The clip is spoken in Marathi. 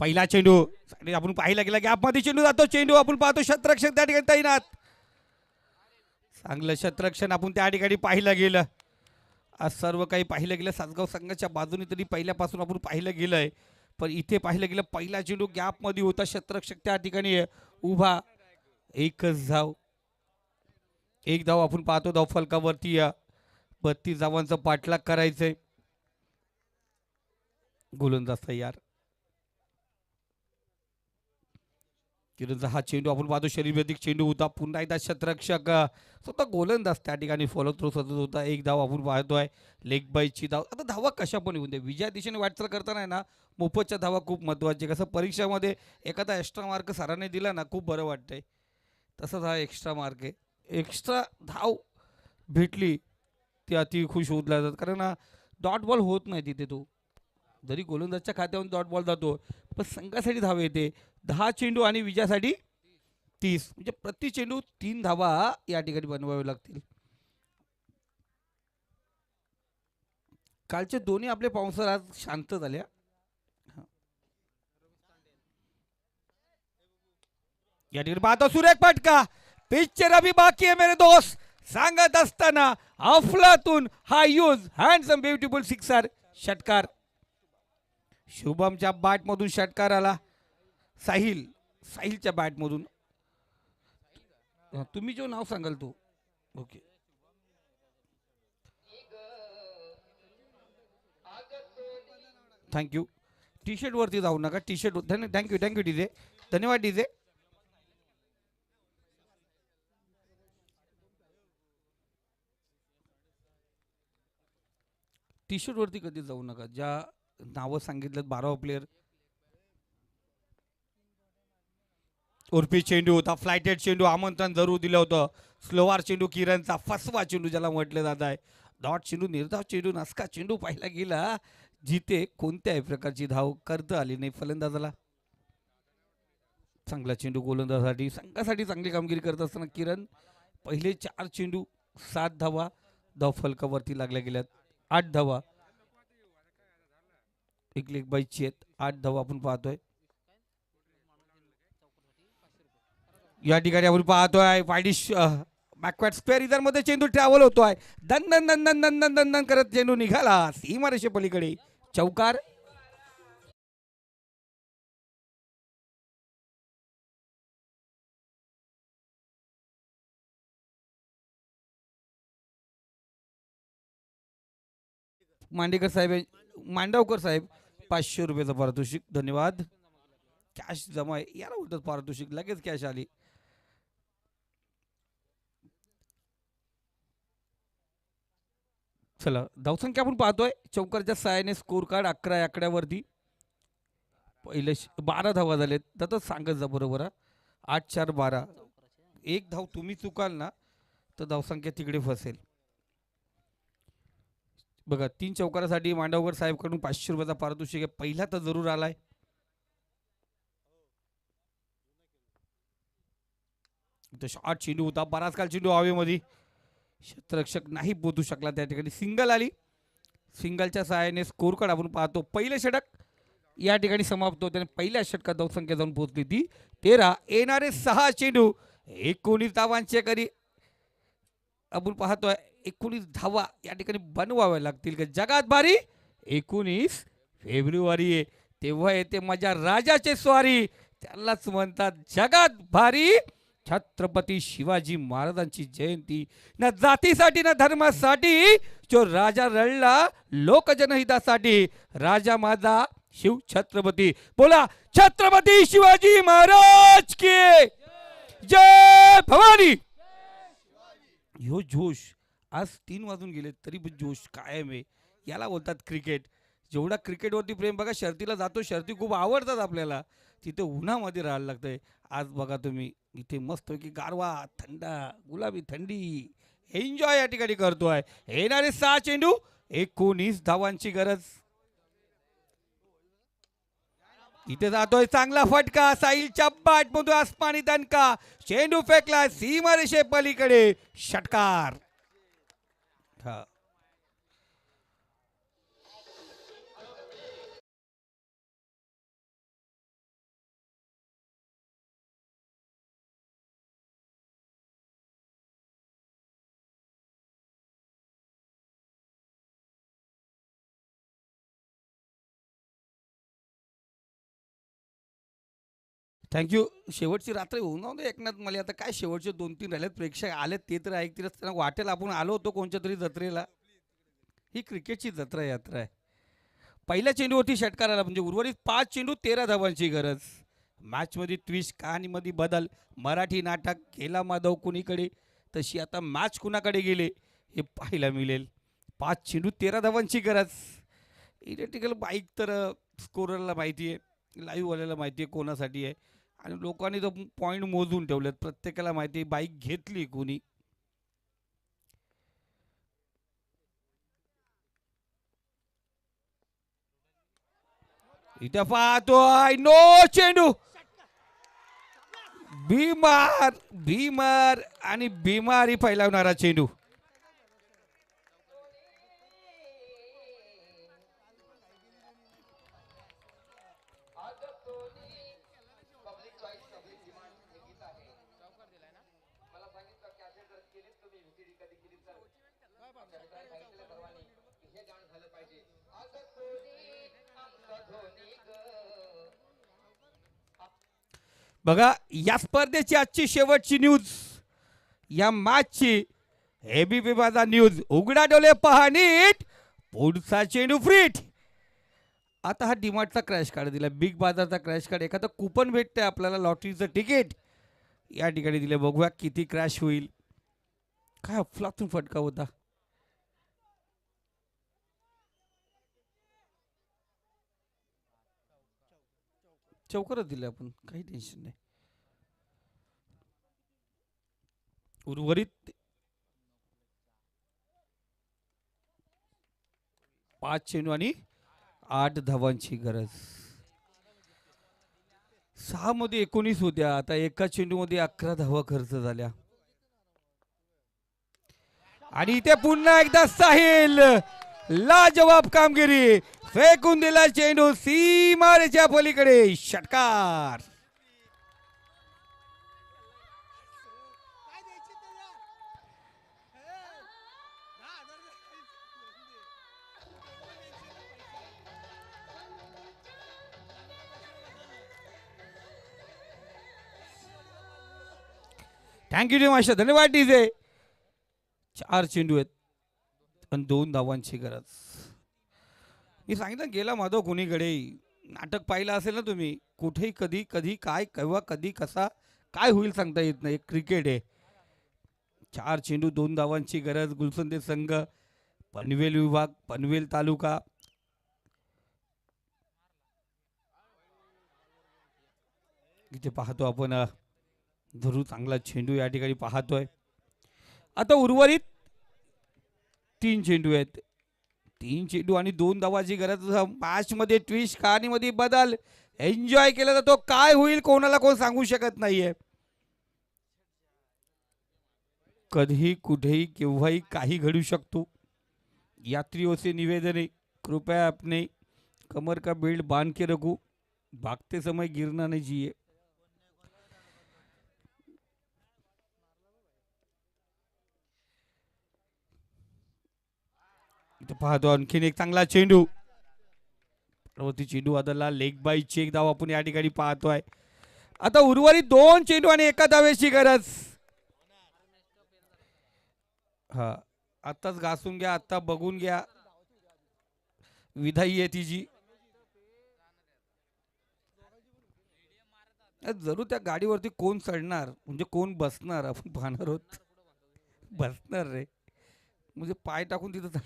पहिला चेंडू आपण पाहिला गेला गॅपमध्ये चेंडू जातो. चेंडू आपण पाहतो क्षेत्ररक्षक त्या ठिकाणी तैनात. चांगलं क्षेत्ररक्षण आपण त्या ठिकाणी पाहिलं गेलं. आज सर्व काही पाहिलं गेलं सासगाव संघाच्या बाजूने तरी पहिल्यापासून आपण पाहिलं गेलंय. पण इथे पाहिलं गेलं पहिला चेंडू गॅपमध्ये होता. क्षेत्ररक्षक त्या ठिकाणी उभा. एकच धाव. एक धाव आपण पाहतो. धाव फलकावरती 32 धावांचा पाठलाग करायचंय. गोलंदाज तयार. किरणचा हा चेंडू आपण पाहतो शरीरवेदिक चेंडू होता. पुन्हा एकदा क्षेत्ररक्षक स्वतः गोलंदाज त्या ठिकाणी फॉलो थ्रू सतत होता. एक धाव आपण पाहतोय. लेग बाईची धाव. आता धावा कशा पण येऊन दे, विजया दिशेने वाटचाल करताना आहे ना मोफतच्या धावा खूप महत्त्वाचे. कसं परीक्षामध्ये एखादा एक्स्ट्रा मार्क सरांनी दिला ना खूप बरं वाटतंय. तसंच हा एक्स्ट्रा मार्क आहे. एक्स्ट्रा धाव भेटली ती अति खुश होत जातात. कारण डॉट बॉल होत नाही तिथे. तो जरी गोलंदाजच्या खात्यावरून डॉट बॉल जातो पण संघासाठी धाव येते. 10 चेंडू आणि विजयासाठी 30 म्हणजे प्रति चेंडू 3 धावा या ठिकाणी बनवावे लागतील. कालचे दोन्ही आपले पाऊसर आज शांत झाल्या. या ठिकाणी पाहतो सुरेख फटका. पिक्चर अभी बाकी है मेरे दोस्त. सांगत असताना अफलातून हा यूज हँडसम ब्युटिफुल सिक्सर. षटकार शुभमच्या बॅट मधून षटकार आला. साहिलच्या बॅट मधून. तुम्ही जो नाव सांगाल तो ओके. थँक्यू. टी शर्ट वरती जाऊ नका. T shirt thank you DJ. धन्यवाद डीजे. टी शर्ट वरती कधी जाऊ नका. ज्या नावं सांगितलं 12 प्लेयर. उर्फी चेंडू होता. फ्लायटेड चेंडू आमंत्रण जरूर दिलं होतं. स्लोवार चेंडू किरणचा फसवा चेंडू ज्याला म्हटलं जात आहे. डॉट चेंडू निर्धाव चेंडू नसका चेंडू पाहिला गेला जिथे कोणत्याही प्रकारची धाव करता आली नाही फलंदाजाला. चांगला चेंडू गोलंदाजासाठी संघासाठी चांगली कामगिरी करत असताना किरण पहिले 4 चेंडू 7 धावा. धाव फलकावरती लागल्या गेल्यात 8 धावा. एक लेग बाईची आहेत 8 धावा आपण पाहतोय. या ठिकाणी आपण पाहतोय वाईडिश बॅकवर्ड स्क्वेअर इधर मध्ये चेंडू ट्रॅव्हल होतोय. दन दन दन दन दन दन दन दन करत चेंडू निघाला सीमारेषे पलीकडे. चौकार. मांडवकर साहेब 500 रुपयाचं पारितोषिक. धन्यवाद. कॅश जमा आहे याला होतं पारितोषिक. लगेच कॅश आली. चला धावसंख्या आपण पाहतोय चौकारच्या सहाय्याने स्कोर कार्ड 11 आकड्यावरती. पहिले 12 धावा झालेत. तर सांगत जा बरोबर. 8-4-12. एक धाव तुम्ही चुकाल ना तर धावसंख्या तिकडे फसेल. बघा 3 चौकारासाठी मांडवकर साहेबकडून 500 रुपयाचा पारितोषिक आहे. पहिला तर जरूर आलाय. शॉर्ट चेंडू होता. बराच काल चेंडू हवेमध्ये. क्षेत्ररक्षक नाही पोहोचू शकला त्या ठिकाणी. सिंगल आली. सिंगलच्या सहाय्याने स्कोर कार्ड आपण पाहतो. पहिले षटक या ठिकाणी समाप्त होते आणि पहिल्या षटकात धावसंख्या जाऊन पोहोचली ती 13. येणारे 6 चेंडू 19 धावांचे करी आपण पाहतोय. 19 धावा या ठिकाणी बनवाव्या लागतील. जगात भारी 19 फेब्रुवारी आहे तेव्हा येते माझ्या राजाचे स्वारी. त्यालाच म्हणतात जगात भारी. छत्रपती शिवाजी महाराजांची जयंती. ना जातीसाठी ना धर्मासाठी जो राजा रडला लोकजनहितासाठी. राजा माझा शिव छत्रपती. बोला छत्रपती शिवाजी महाराज की जय भवानी. ह्यो जोश आज 3 वाजून गेले तरी पण जोश कायम आहे. याला बोलतात क्रिकेट. जेवढा क्रिकेटवरती प्रेम बघा शर्तीला जातो. शर्ती खूप आवडतात आपल्याला. तिथे उन्हामध्ये राहायला लागतंय. आज बघा तुम्ही इथे मस्त की गारवा थंडा गुलाबी थंडी एन्जॉय या ठिकाणी करतोय. येणारे 6 चेंडू 19 धावांची गरज. इथे जातोय चांगला फटका. साहिलच्या बॅट मधून आसमानी दणका. चेंडू फेकला सीमारेषे पलीकडे. षटकार. थँक्यू. शेवटची रात्र होऊन जाऊ दे एकनाथ मला आता काय शेवटचे 2-3 राहिलेत प्रेक्षक आलेत ते तर ऐकतीलच त्यांना वाटेल आपण आलो होतो कोणत्या तरी जत्रेला. ही क्रिकेटची जत्रा यात्रा आहे. पहिल्या चेंडूवरती षटकार आला म्हणजे उर्वरित 5 चेंडू 13 धावांची गरज. मॅचमध्ये ट्विस्ट कहाणीमध्ये बदल. मराठी नाटक गेला माधव कुणीकडे तशी आता मॅच कुणाकडे गेले हे पाहायला मिळेल. 5 चेंडू 13 धावांची गरज. इलेक्ट्रिकल बाईक तर स्कोररला माहिती आहे लाईव्हवाल्याला माहिती आहे कोणासाठी आहे आणि लोकांनी तर पॉईंट मोजून ठेवलेत प्रत्येकाला माहिती आहे बाईक घेतली कोणी. इथं पाहतोय नो चेंडू. भीमार भीमार आणि बिमारी फैलावणारा चेंडू. बघा या स्पर्धेची आजची शेवटची न्यूज या मॅचची एबीपी माझा न्यूज उघडा डोळे पहा नीट पुढचा चेंडू फ्रीट. आता हा डीमार्टचा क्रॅश कार्ड दिला बिग बाजारचा क्रॅश कार्ड एखादं कुपन भेटतंय आपल्याला लॉटरीचं तिकीट या ठिकाणी दिले बघूया किती क्रॅश होईल. काय अफलातून फटका होता. चौकारच दिले आपण काही टेन्शन नाही. उर्वरित 5 चेंडू आणि 8 धावांची गरज. 6 मध्ये 19 होत्या आता एका चेंडू मध्ये 11 धावा खर्च झाल्या आणि इथे पुन्हा एकदा साहिल लाजवाब कामगिरी फेकून दिला चेंडू सीमारेच्या पलीकडे षटकार. थँक्यू मास्टर धन्यवाद डीजे. 4 चेंडू आहेत आणि 2 धावांची गरज. मी सांगितलं गेला माधव कोणीकडे नाटक पाहिलं असेल ना तुम्ही कुठेही कधी कधी काय केव्हा कधी कसा काय होईल सांगता येत नाही क्रिकेट आहे. 4 चेंडू 2 धावांची गरज. गुलसंदे संघ पनवेल विभाग पनवेल तालुका इथे पाहतो आपण धरू चांगला चेंडू या ठिकाणी पाहतोय. आता उर्वरित 3 चेंडू आहेत 3 चेंडू आणि 2 धावाची गरज. मॅच मध्ये ट्विस्ट कहाणीमध्ये बदल एन्जॉय केला जातो काय होईल कोणाला कोण सांगू शकत नाहीये. कधीही कुठेही केव्हाही काही घडू शकतो. यात्रियों से निवेदन है कृपया अपने कमर का बेल्ट बांध के रखो भागते समय गिरना नहीं चाहिए. इथं पाहतो आणखीन एक चांगला चेंडू. चेंडू आदरला लेग बाय चेक धाव आपण या ठिकाणी पाहतोय. आता उर्वरित 2 चेंडू आणि 1 धावेची गरज. हा आताच घासून घ्या आता बघून घ्या विधाई आहे तिची. जरूर त्या गाडीवरती कोण चढणार म्हणजे कोण बसणार आपण पाहणार आहोत. बसणार रे म्हणजे पाय टाकून तिथं